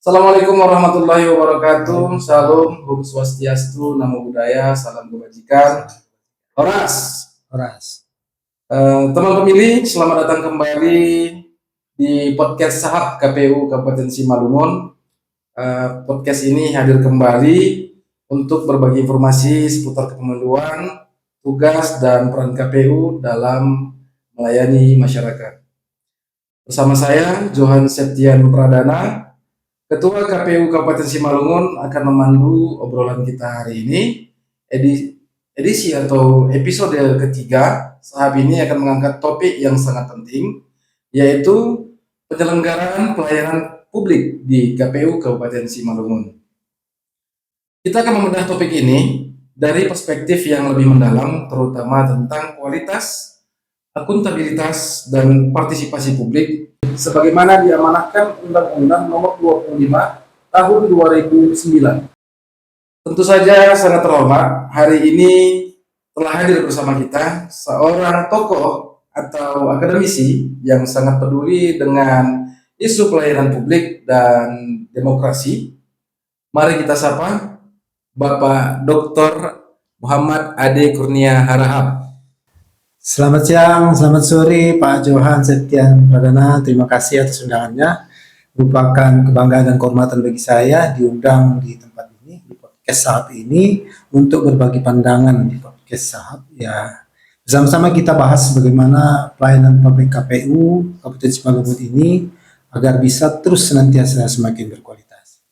Assalamualaikum warahmatullahi wabarakatuh. Salam, Om Swastiastu, Namo Buddhaya, salam kebajikan. Horas, Horas. teman pemilih, selamat datang kembali di podcast Sahab KPU Kabupaten Simalungun. Podcast ini hadir kembali untuk berbagi informasi seputar kepemiluan, tugas dan peran KPU dalam melayani masyarakat. Bersama saya, Johan Septian Pradana, Ketua KPU Kabupaten Simalungun, akan memandu obrolan kita hari ini. Edisi atau episode ketiga. Sahab ini akan mengangkat topik yang sangat penting, yaitu penyelenggaraan pelayanan publik di KPU Kabupaten Simalungun. Kita akan membedah topik ini dari perspektif yang lebih mendalam, terutama tentang kualitas, akuntabilitas, dan partisipasi publik sebagaimana diamanahkan Undang-Undang Nomor 25 Tahun 2009. Tentu saja sangat terhormat hari ini telah hadir bersama kita seorang tokoh atau akademisi yang sangat peduli dengan isu pelayanan publik dan demokrasi. Mari kita sapa Bapak Dr. Muhammad Ade Kurnia Harahap. Selamat siang, selamat sore Pak Johan Septian Pradana. Terima kasih atas undangannya. Merupakan kebanggaan dan kehormatan bagi saya diundang di tempat ini, di podcast Sahab ini, untuk berbagi pandangan di podcast Sahab. Ya, bersama-sama kita bahas bagaimana pelayanan publik KPU Kabupaten Simalungun ini agar bisa terus senantiasa semakin berkualitas.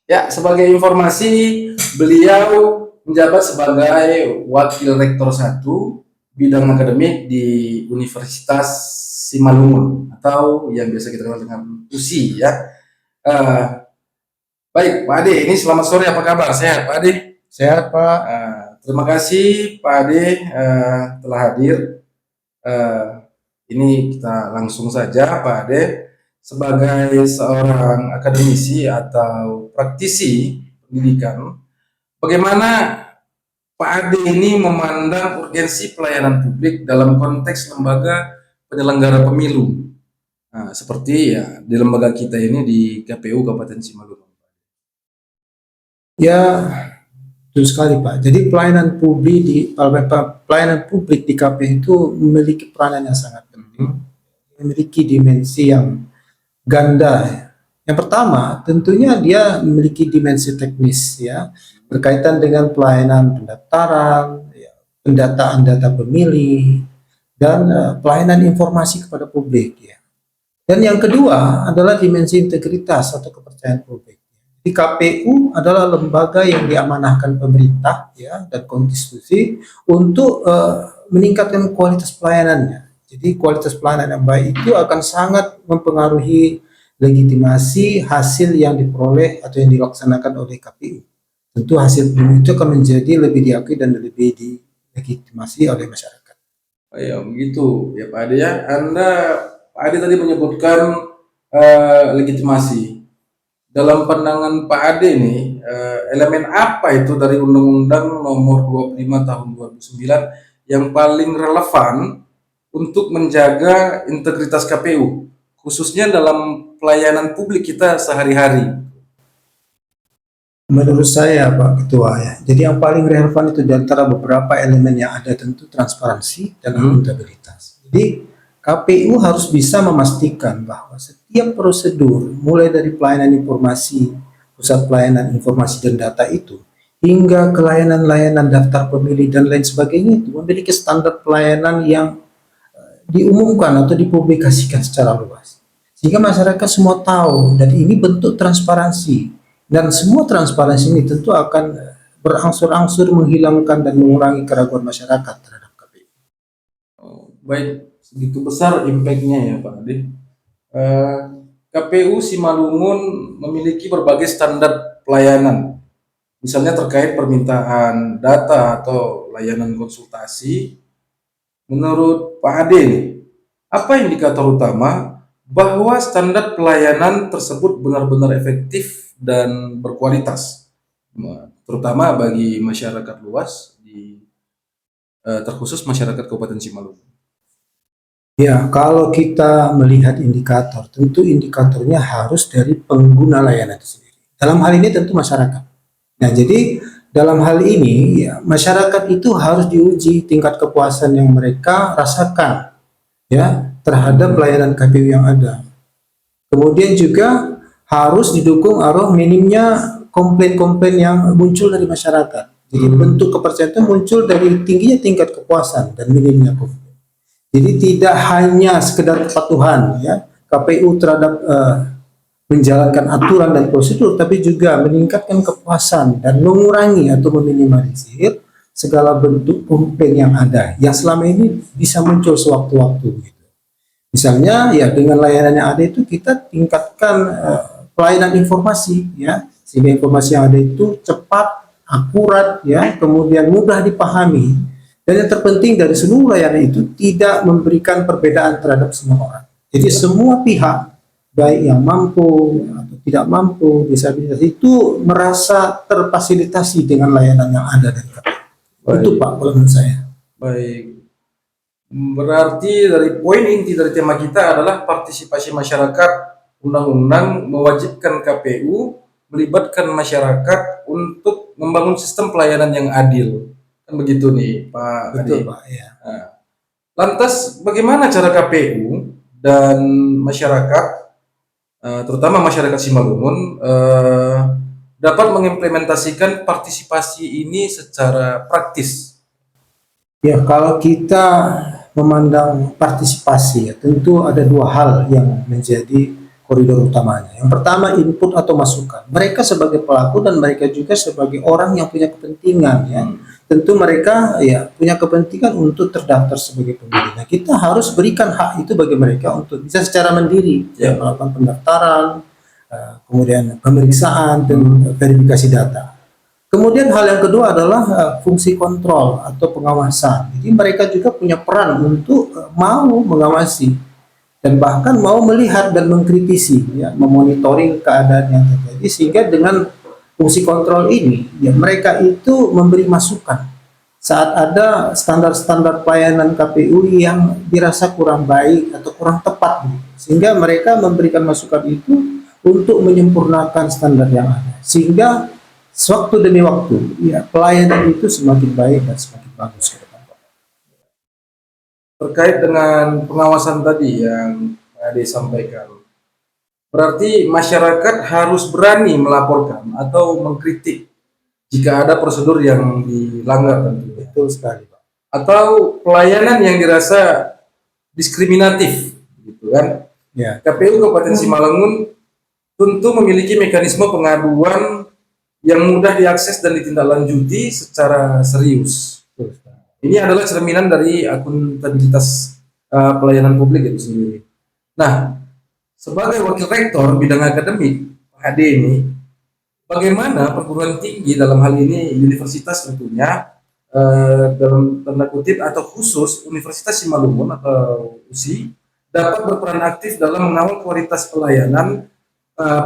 Ya, sebagai informasi, beliau menjabat sebagai Wakil Rektor 1 bidang akademik di Universitas Simalungun atau yang biasa kita kenal dengan USI ya. Baik Pak Ade, ini selamat sore, apa kabar? Sehat Pak Ade? Sehat Pak. Terima kasih Pak Ade telah hadir. Ini kita langsung saja Pak Ade, sebagai seorang akademisi atau praktisi pendidikan, bagaimana Pak Ade ini memandang urgensi pelayanan publik dalam konteks lembaga penyelenggara pemilu, seperti ya di lembaga kita ini di KPU Kabupaten Simalungun. Ya, betul sekali Pak. Jadi pelayanan publik di KPU itu memiliki peranan yang sangat penting, memiliki dimensi yang ganda. Yang pertama, tentunya dia memiliki dimensi teknis ya, berkaitan dengan pelayanan pendaftaran, ya, pendataan data pemilih, dan pelayanan informasi kepada publik ya. Dan yang kedua adalah dimensi integritas atau kepercayaan publik. Di KPU adalah lembaga yang diamanahkan pemerintah ya dan konstitusi untuk meningkatkan kualitas pelayanannya. Jadi kualitas pelayanan yang baik itu akan sangat mempengaruhi legitimasi hasil yang diperoleh atau yang dilaksanakan oleh KPU. Tentu hasil pemilu itu akan menjadi lebih diakui dan lebih dilegitimasi oleh masyarakat. Oh ya begitu ya Pak Ade ya. Pak Ade tadi menyebutkan legitimasi. Dalam pandangan Pak Ade ini, elemen apa itu dari Undang-Undang Nomor 25 Tahun 2009 yang paling relevan untuk menjaga integritas KPU, khususnya dalam pelayanan publik kita sehari-hari? Menurut saya Pak Ketua ya, jadi yang paling relevan itu di antara beberapa elemen yang ada tentu transparansi dan akuntabilitas. Jadi KPU harus bisa memastikan bahwa setiap prosedur mulai dari pelayanan informasi, pusat pelayanan informasi dan data itu, hingga ke layanan-layanan daftar pemilih dan lain sebagainya itu memiliki standar pelayanan yang diumumkan atau dipublikasikan secara luas. Sehingga masyarakat semua tahu dan ini bentuk transparansi. Dan semua transparansi ini tentu akan berangsur-angsur menghilangkan dan mengurangi keraguan masyarakat terhadap KPU. Baik, segitu besar impact-nya ya Pak Ade. KPU Simalungun memiliki berbagai standar pelayanan, misalnya terkait permintaan data atau layanan konsultasi. Menurut Pak Ade nih, apa indikator utama bahwa standar pelayanan tersebut benar-benar efektif dan berkualitas, terutama bagi masyarakat luas, terkhusus masyarakat Kabupaten Simalungun? Ya, kalau kita melihat indikator, tentu indikatornya harus dari pengguna layanan itu sendiri. Dalam hal ini tentu masyarakat. Nah, jadi dalam hal ini ya, masyarakat itu harus diuji tingkat kepuasan yang mereka rasakan ya terhadap pelayanan KPU yang ada. Kemudian juga harus didukung arah minimnya komplain-komplain yang muncul dari masyarakat. Jadi bentuk kepercayaan itu muncul dari tingginya tingkat kepuasan dan minimnya komplain. Jadi tidak hanya sekedar kepatuhan ya KPU terhadap menjalankan aturan dan prosedur, tapi juga meningkatkan kepuasan dan mengurangi atau meminimalisir segala bentuk komplain yang ada, yang selama ini bisa muncul sewaktu-waktu. Gitu. Misalnya ya dengan layanan yang ada itu kita tingkatkan pelayanan informasi ya, sehingga informasi yang ada itu cepat, akurat ya, kemudian mudah dipahami. Dan yang terpenting dari seluruh layanan itu tidak memberikan perbedaan terhadap semua orang. Jadi semua pihak, baik yang mampu atau tidak mampu, disabilitas itu merasa terfasilitasi dengan layanan yang ada dari KPU. Itu Pak, kalau menurut saya. Baik. Berarti dari poin inti dari tema kita adalah partisipasi masyarakat. Undang-undang mewajibkan KPU melibatkan masyarakat untuk membangun sistem pelayanan yang adil. Kan begitu nih Pak Betul Adi. Pak, ya. Nah, lantas bagaimana cara KPU dan masyarakat, terutama masyarakat Simalungun, dapat mengimplementasikan partisipasi ini secara praktis? Ya, kalau kita memandang partisipasi, ya, tentu ada dua hal yang menjadi koridor utamanya. Yang pertama, input atau masukan. Mereka sebagai pelaku dan mereka juga sebagai orang yang punya kepentingan, ya. Tentu mereka ya punya kepentingan untuk terdaftar sebagai pemilih. Nah, kita harus berikan hak itu bagi mereka untuk bisa secara mandiri ya melakukan pendaftaran, kemudian pemeriksaan dan verifikasi data. Kemudian hal yang kedua adalah fungsi kontrol atau pengawasan. Jadi mereka juga punya peran untuk mau mengawasi dan bahkan mau melihat dan mengkritisi, ya, memonitoring keadaan yang terjadi, sehingga dengan fungsi kontrol ini, ya mereka itu memberi masukan saat ada standar-standar pelayanan KPU yang dirasa kurang baik atau kurang tepat, sehingga mereka memberikan masukan itu untuk menyempurnakan standar yang ada, sehingga waktu demi waktu, ya pelayanan itu semakin baik dan semakin bagus ke depan. Terkait dengan pengawasan tadi yang Ade sampaikan, berarti masyarakat harus berani melaporkan atau mengkritik jika ada prosedur yang dilanggar tentunya. Betul sekali, Pak. Atau pelayanan yang dirasa diskriminatif, gitu kan? Ya. KPU Kabupaten Simalungun tentu memiliki mekanisme pengaduan yang mudah diakses dan ditindaklanjuti secara serius. Ini adalah cerminan dari akuntabilitas pelayanan publik itu sendiri. Nah, sebagai wakil rektor bidang akademik Pak Ade ini, bagaimana perguruan tinggi dalam hal ini universitas tentunya dalam tanda kutip atau khusus Universitas Simalungun atau USI dapat berperan aktif dalam mengawal kualitas pelayanan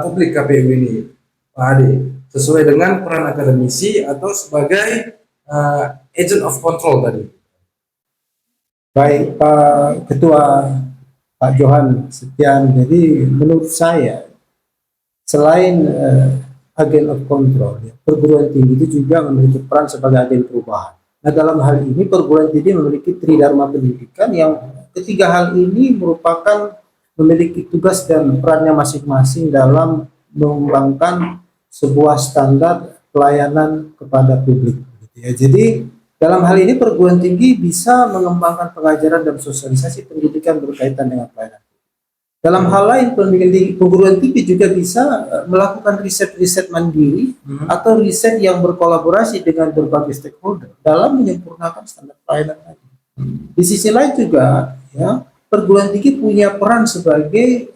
publik KPU ini, Pak Ade, sesuai dengan peran akademisi atau sebagai agent of control tadi. Baik Pak Ketua, Pak Johan Setian, jadi menurut saya selain agen of control, ya, perguruan tinggi itu juga memiliki peran sebagai agen perubahan. Nah, dalam hal ini perguruan tinggi memiliki tridharma pendidikan yang ketiga hal ini merupakan memiliki tugas dan perannya masing-masing dalam mengembangkan sebuah standar pelayanan kepada publik. Ya, jadi dalam hal ini perguruan tinggi bisa mengembangkan pengajaran dan sosialisasi pendidikan berkaitan dengan pelayanan. Dalam hal lain, perguruan tinggi juga bisa melakukan riset-riset mandiri atau riset yang berkolaborasi dengan berbagai stakeholder dalam menyempurnakan standar pelayanan tadi. Di sisi lain juga, ya, perguruan tinggi punya peran sebagai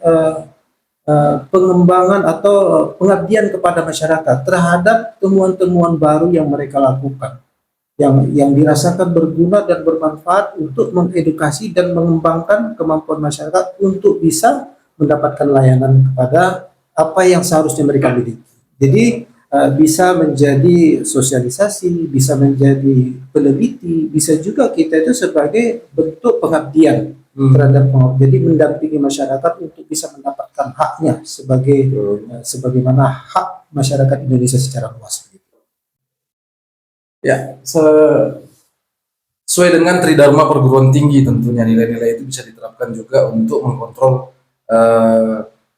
pengembangan atau pengabdian kepada masyarakat terhadap temuan-temuan baru yang mereka lakukan, yang dirasakan berguna dan bermanfaat untuk mengedukasi dan mengembangkan kemampuan masyarakat untuk bisa mendapatkan layanan kepada apa yang seharusnya mereka miliki. Jadi bisa menjadi sosialisasi, bisa menjadi peneliti, bisa juga kita itu sebagai bentuk pengabdian terhadap jadi mendampingi masyarakat untuk bisa mendapatkan haknya sebagaimana hak masyarakat Indonesia secara luas. Ya, sesuai dengan tridharma perguruan tinggi tentunya nilai-nilai itu bisa diterapkan juga untuk mengkontrol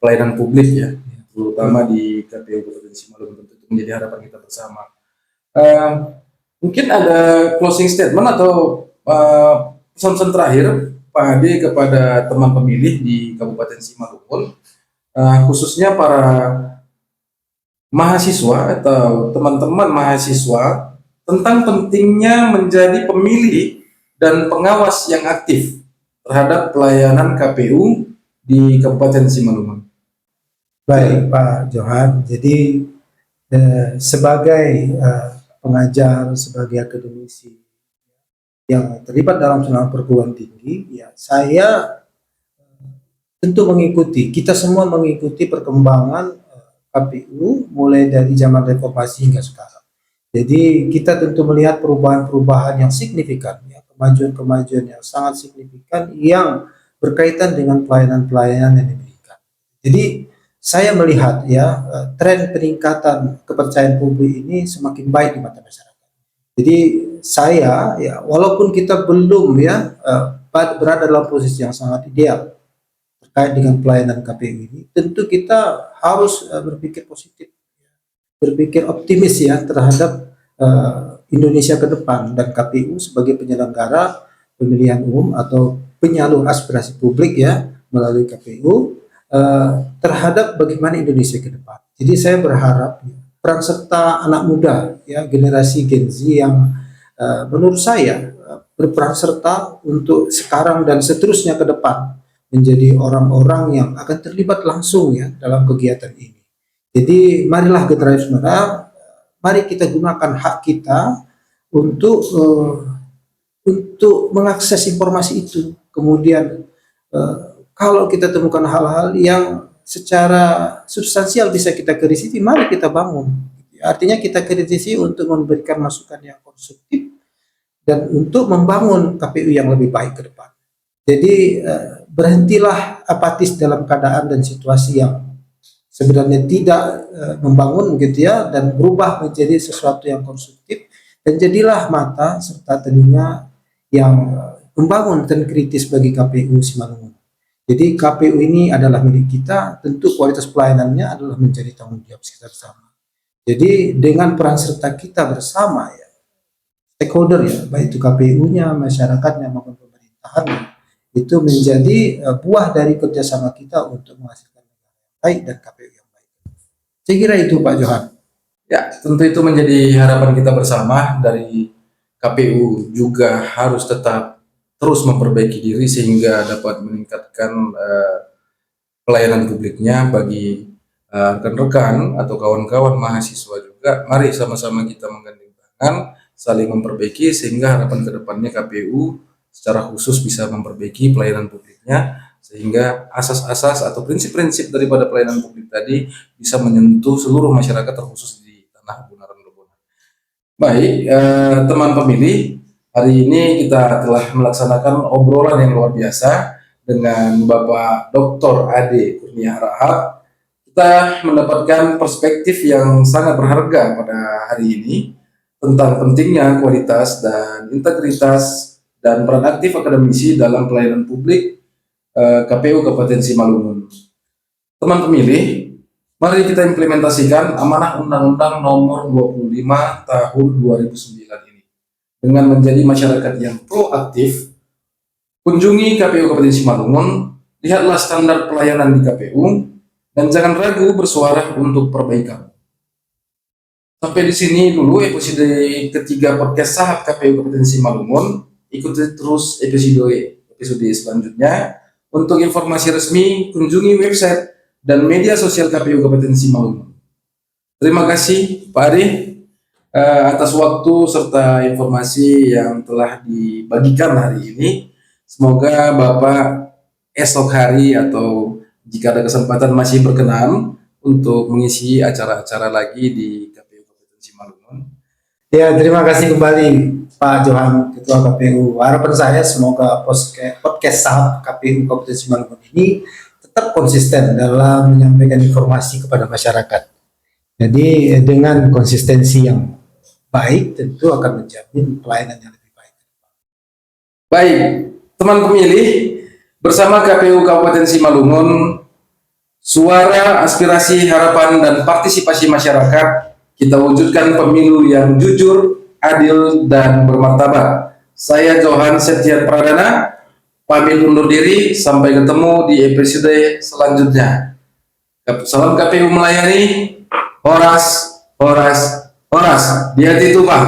pelayanan publik ya, terutama di KPU Kabupaten Simalungun. Tentu itu menjadi harapan kita bersama. Mungkin ada closing statement atau pesan-pesan terakhir Pak Ade kepada teman pemilih di Kabupaten Simalungun, khususnya para mahasiswa atau teman-teman mahasiswa tentang pentingnya menjadi pemilih dan pengawas yang aktif terhadap pelayanan KPU di Kabupaten Simalungun. Baik Pak Johan, jadi sebagai pengajar, sebagai akademisi yang terlibat dalam perguruan tinggi, ya saya tentu kita semua mengikuti perkembangan KPU mulai dari zaman reformasi hingga sekarang. Jadi kita tentu melihat perubahan-perubahan yang signifikan, ya, kemajuan-kemajuan yang sangat signifikan yang berkaitan dengan pelayanan-pelayanan yang diberikan. Jadi saya melihat ya tren peningkatan kepercayaan publik ini semakin baik di mata masyarakat. Jadi saya ya walaupun kita belum ya berada dalam posisi yang sangat ideal terkait dengan pelayanan KPU ini, tentu kita harus berpikir positif, berpikir optimis ya terhadap Indonesia ke depan dan KPU sebagai penyelenggara pemilihan umum atau penyalur aspirasi publik ya melalui KPU terhadap bagaimana Indonesia ke depan. Jadi saya berharap peran serta anak muda ya generasi Gen Z yang menurut saya berperan serta untuk sekarang dan seterusnya ke depan menjadi orang-orang yang akan terlibat langsung ya dalam kegiatan ini. Jadi marilah generasi muda, mari kita gunakan hak kita untuk mengakses informasi itu. Kemudian kalau kita temukan hal-hal yang secara substansial bisa kita kritisi, mari kita bangun. Artinya kita kritisi untuk memberikan masukan yang konstruktif dan untuk membangun KPU yang lebih baik ke depan. Jadi berhentilah apatis dalam keadaan dan situasi yang sebenarnya tidak membangun gitu ya, dan berubah menjadi sesuatu yang konstruktif, dan jadilah mata serta telinga yang membangun dan kritis bagi KPU Simalungun. Jadi KPU ini adalah milik kita, tentu kualitas pelayanannya adalah menjadi tanggung jawab kita bersama. Jadi dengan peran serta kita bersama ya, stakeholder ya, baik itu KPU-nya, masyarakatnya maupun pemerintahannya, itu menjadi buah dari kerjasama kita untuk menghasilkan yang baik dan KPU yang baik. Saya kira itu Pak Johan. Ya, tentu itu menjadi harapan kita bersama. Dari KPU juga harus tetap terus memperbaiki diri sehingga dapat meningkatkan pelayanan publiknya bagi rekan-rekan atau kawan-kawan mahasiswa juga. Mari sama-sama kita menggandeng tangan, saling memperbaiki sehingga harapan kedepannya KPU secara khusus bisa memperbaiki pelayanan publiknya sehingga asas-asas atau prinsip-prinsip daripada pelayanan publik tadi bisa menyentuh seluruh masyarakat terkhusus di tanah Bunaran Lebonan. Baik, teman pemilih, hari ini kita telah melaksanakan obrolan yang luar biasa dengan Bapak Dr. Ade Kurnia Harahap. Kita mendapatkan perspektif yang sangat berharga pada hari ini tentang pentingnya kualitas dan integritas dan peran aktif akademisi dalam pelayanan publik KPU Kabupaten Simalungun. Teman pemilih, mari kita implementasikan amanah Undang-Undang Nomor 25 Tahun 2009 ini dengan menjadi masyarakat yang proaktif. Kunjungi KPU Kabupaten Simalungun, lihatlah standar pelayanan di KPU, dan jangan ragu bersuara untuk perbaikan. Sampai di sini dulu episode ketiga podcast Sahab KPU Kabupaten Simalungun. Ikuti terus episode selanjutnya. Untuk informasi resmi, kunjungi website dan media sosial KPU Kabupaten Simalungun. Terima kasih Pak Ade atas waktu serta informasi yang telah dibagikan hari ini. Semoga Bapak esok hari atau jika ada kesempatan masih berkenan untuk mengisi acara-acara lagi di KPU Kabupaten Simalungun. Ya, terima kasih kembali Pak Johan, Ketua KPU. Harapan saya semoga podcast Sahab KPU Kabupaten Simalungun ini tetap konsisten dalam menyampaikan informasi kepada masyarakat. Jadi dengan konsistensi yang baik tentu akan menjamin pelayanan yang lebih baik. Baik, teman pemilih, bersama KPU Kabupaten Simalungun, suara aspirasi, harapan, dan partisipasi masyarakat, kita wujudkan pemilu yang jujur, adil, dan bermartabat. Saya Johan Septian Pradana, pamit undur diri, sampai ketemu di episode selanjutnya. Salam KPU melayani, horas, horas, horas, di hati Tuhan.